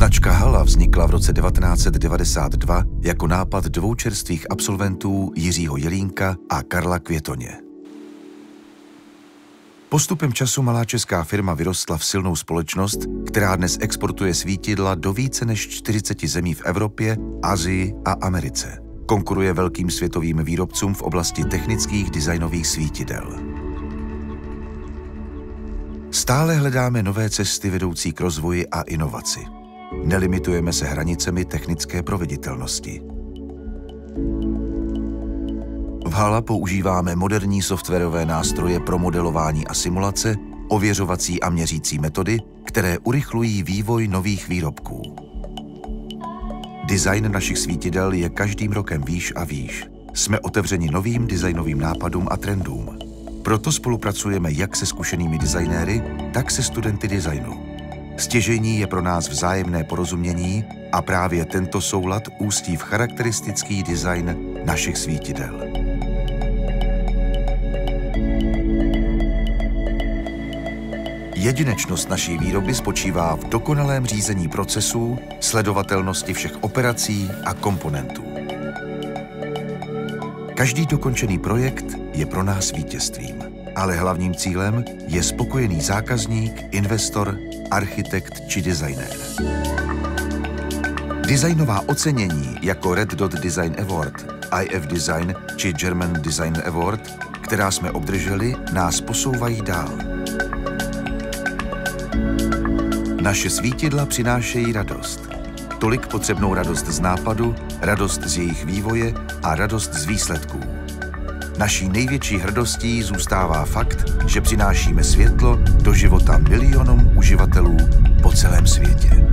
Značka Hala vznikla v roce 1992 jako nápad dvou čerstvých absolventů Jiřího Jelínka a Karla Květoně. Postupem času malá česká firma vyrostla v silnou společnost, která dnes exportuje svítidla do více než 40 zemí v Evropě, Asii a Americe. Konkuruje velkým světovým výrobcům v oblasti technických designových svítidel. Stále hledáme nové cesty vedoucí k rozvoji a inovaci. Nelimitujeme se hranicemi technické proveditelnosti. V Hala používáme moderní softwarové nástroje pro modelování a simulace, ověřovací a měřící metody, které urychlují vývoj nových výrobků. Design našich svítidel je každým rokem výš a výš. Jsme otevřeni novým designovým nápadům a trendům. Proto spolupracujeme jak se zkušenými designéry, tak se studenty designu. Stěžejní je pro nás vzájemné porozumění a právě tento soulad ústí v charakteristický design našich svítidel. Jedinečnost naší výroby spočívá v dokonalém řízení procesů, sledovatelnosti všech operací a komponentů. Každý dokončený projekt je pro nás vítězstvím, ale hlavním cílem je spokojený zákazník, investor, architekt či designér. Designová ocenění jako Red Dot Design Award, IF Design či German Design Award, která jsme obdrželi, nás posouvají dál. Naše svítidla přinášejí radost. Tolik potřebnou radost z nápadu, radost z jejich vývoje a radost z výsledků. Naší největší hrdostí zůstává fakt, že přinášíme světlo do života milionům uživatelů po celém světě.